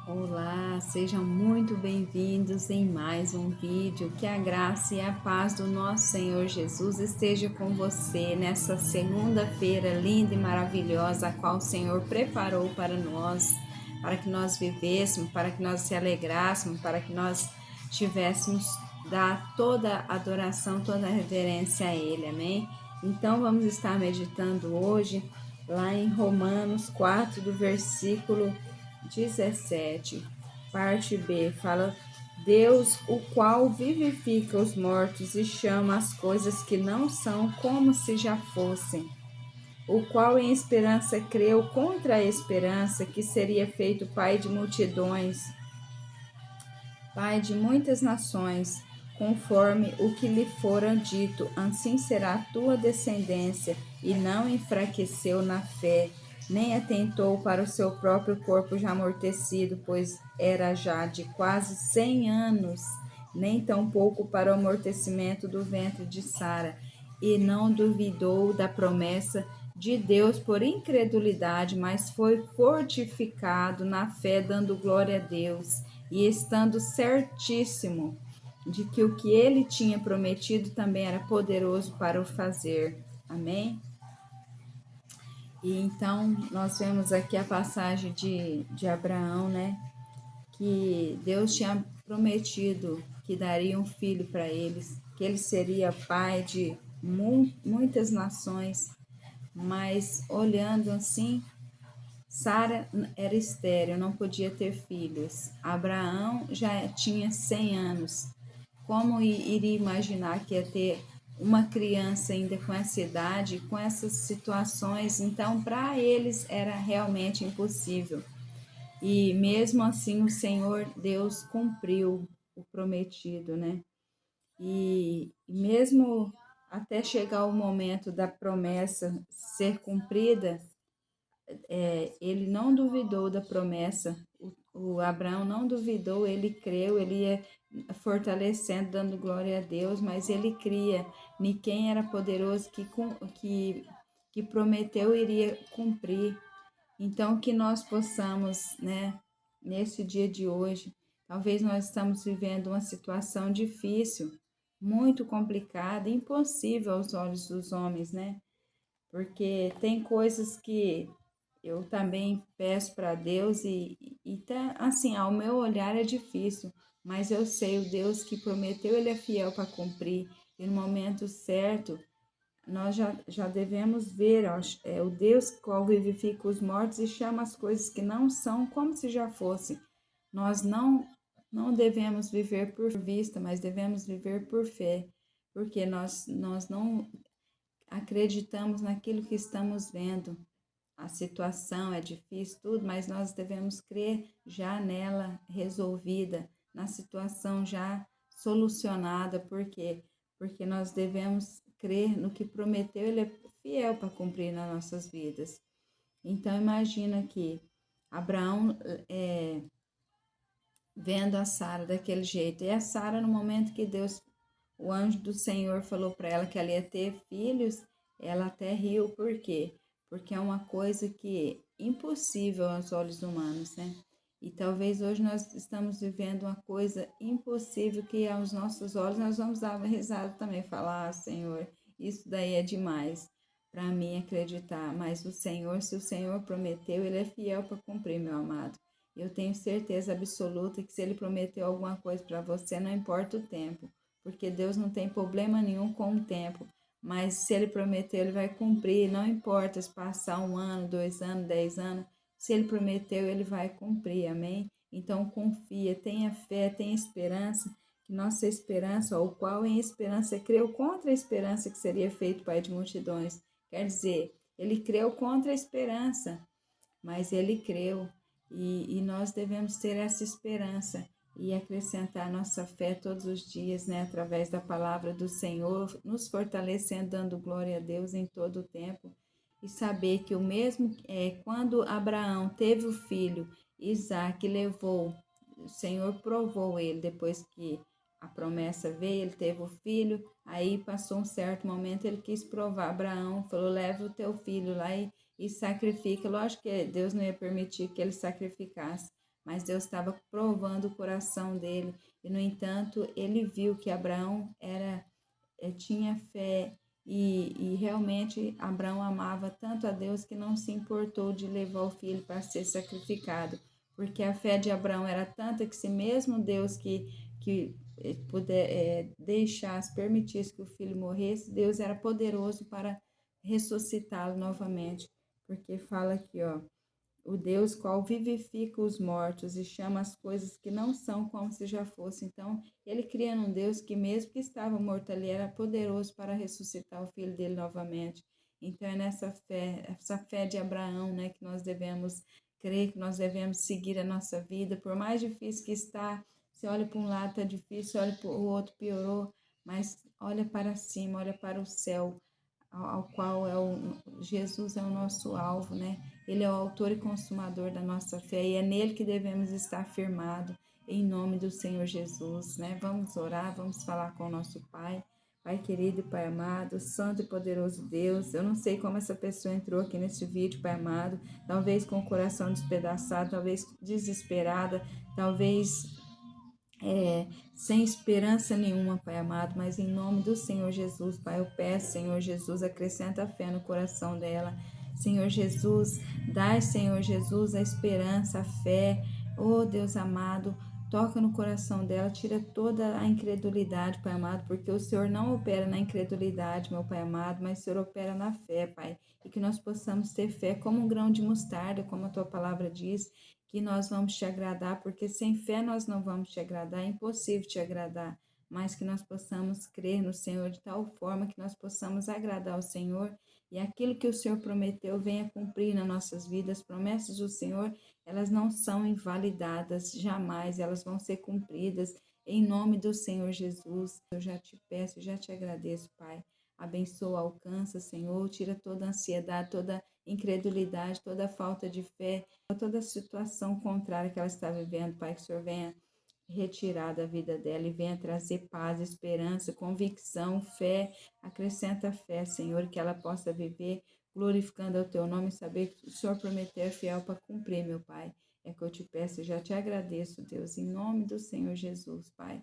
Olá, sejam muito bem-vindos em mais um vídeo. Que a graça e a paz do nosso Senhor Jesus esteja com você nessa segunda-feira linda e maravilhosa, a qual o Senhor preparou para que nós vivêssemos, para que nós se alegrássemos, para que nós tivéssemos dar toda a adoração, toda a reverência a Ele, amém? Então vamos estar meditando hoje lá em Romanos 4, do versículo 17, parte B, fala: Deus, o qual vivifica os mortos e chama as coisas que não são como se já fossem, o qual em esperança creu contra a esperança, que seria feito pai de multidões, pai de muitas nações, conforme o que lhe fora dito, assim será a tua descendência, e não enfraqueceu na fé, nem atentou para o seu próprio corpo já amortecido, pois era já de quase 100 anos, nem tampouco para o amortecimento do ventre de Sara, e não duvidou da promessa de Deus por incredulidade, mas foi fortificado na fé, dando glória a Deus, e estando certíssimo de que o que ele tinha prometido também era poderoso para o fazer. Amém? E então nós vemos aqui a passagem de Abraão, né? Que Deus tinha prometido que daria um filho para eles, que ele seria pai de muitas nações, mas olhando assim, Sara era estéril, não podia ter filhos. Abraão já tinha 100 anos. Como iria imaginar que ia ter uma criança ainda com essa idade, com essas situações? Então, para eles era realmente impossível. E mesmo assim, o Senhor Deus cumpriu o prometido, né? E mesmo até chegar o momento da promessa ser cumprida, ele não duvidou da promessa, o Abraão não duvidou, ele creu, ele ia fortalecendo, dando glória a Deus, mas ele cria em quem era poderoso, que prometeu iria cumprir. Então, que nós possamos, né, nesse dia de hoje, talvez nós estamos vivendo uma situação difícil, muito complicada, impossível aos olhos dos homens, né? Porque tem coisas que eu também peço para Deus e tá, assim, ao meu olhar é difícil, mas eu sei o Deus que prometeu, ele é fiel para cumprir. E no momento certo, nós já devemos ver, ó, o Deus qual vivifica os mortos e chama as coisas que não são como se já fossem. Nós não devemos viver por vista, mas devemos viver por fé, porque nós não acreditamos naquilo que estamos vendo. A situação é difícil, tudo, mas nós devemos crer já nela resolvida, na situação já solucionada. Por quê? Porque nós devemos crer no que prometeu, ele é fiel para cumprir nas nossas vidas. Então, imagina que Abraão vendo a Sara daquele jeito, e a Sara, no momento que Deus, o anjo do Senhor, falou para ela que ela ia ter filhos, ela até riu. Por quê? Porque é uma coisa que é impossível aos olhos humanos, né? E talvez hoje nós estamos vivendo uma coisa impossível que aos nossos olhos nós vamos dar uma risada também, falar: Senhor, isso daí é demais para mim acreditar. Mas o Senhor, se o Senhor prometeu, ele é fiel para cumprir, meu amado. Eu tenho certeza absoluta que se ele prometeu alguma coisa para você, não importa o tempo, porque Deus não tem problema nenhum com o tempo. Mas se ele prometeu, ele vai cumprir, não importa se passar 1 ano, 2 anos, 10 anos, se ele prometeu, ele vai cumprir, amém? Então confia, tenha fé, tenha esperança, que nossa esperança, o qual em esperança creu contra a esperança que seria feito pai de multidões. Quer dizer, ele creu contra a esperança, mas ele creu. E nós devemos ter essa esperança e acrescentar nossa fé todos os dias, né, através da palavra do Senhor, nos fortalecendo, dando glória a Deus em todo o tempo, e saber que o mesmo quando Abraão teve o filho, Isaac levou, o Senhor provou ele depois que a promessa veio, ele teve o filho, aí passou um certo momento, ele quis provar. Abraão falou: leva o teu filho lá e sacrifica. Lógico que Deus não ia permitir que ele sacrificasse, mas Deus estava provando o coração dele. E, no entanto, ele viu que Abraão tinha fé e realmente Abraão amava tanto a Deus que não se importou de levar o filho para ser sacrificado, porque a fé de Abraão era tanta que se mesmo Deus que deixasse, permitisse que o filho morresse, Deus era poderoso para ressuscitá-lo novamente, porque fala aqui, ó, o Deus qual vivifica os mortos e chama as coisas que não são como se já fossem. Então, ele cria num Deus que, mesmo que estava morto ali, era poderoso para ressuscitar o filho dele novamente. Então, é nessa fé, essa fé de Abraão, né, que nós devemos crer, que nós devemos seguir a nossa vida, por mais difícil que está. Você olha para um lado, está difícil, olha para o outro, piorou, mas olha para cima, olha para o céu, ao qual Jesus é o nosso alvo, né? Ele é o autor e consumador da nossa fé e é nele que devemos estar firmados, em nome do Senhor Jesus, né? Vamos orar, vamos falar com o nosso Pai. Pai querido e Pai amado, Santo e poderoso Deus, eu não sei como essa pessoa entrou aqui nesse vídeo, Pai amado, talvez com o coração despedaçado, talvez desesperada, talvez sem esperança nenhuma, Pai amado, mas em nome do Senhor Jesus, Pai, eu peço, Senhor Jesus, acrescenta a fé no coração dela. Senhor Jesus, dai, Senhor Jesus, a esperança, a fé. Oh, Deus amado, toca no coração dela, tira toda a incredulidade, Pai amado, porque o Senhor não opera na incredulidade, meu Pai amado, mas o Senhor opera na fé, Pai. E que nós possamos ter fé como um grão de mostarda, como a tua palavra diz, que nós vamos te agradar, porque sem fé nós não vamos te agradar, é impossível te agradar, mas que nós possamos crer no Senhor de tal forma que nós possamos agradar ao Senhor e aquilo que o Senhor prometeu venha cumprir nas nossas vidas. Promessas do Senhor, elas não são invalidadas jamais, elas vão ser cumpridas em nome do Senhor Jesus. Eu já te peço, já te agradeço, Pai. Abençoa, alcança, Senhor, tira toda a ansiedade, toda incredulidade, toda falta de fé, toda a situação contrária que ela está vivendo, Pai, que o Senhor venha retirar da vida dela e venha trazer paz, esperança, convicção, fé, acrescenta fé, Senhor, que ela possa viver glorificando o teu nome e saber que o Senhor prometeu é fiel para cumprir, meu Pai. É que eu te peço e já te agradeço, Deus, em nome do Senhor Jesus, Pai.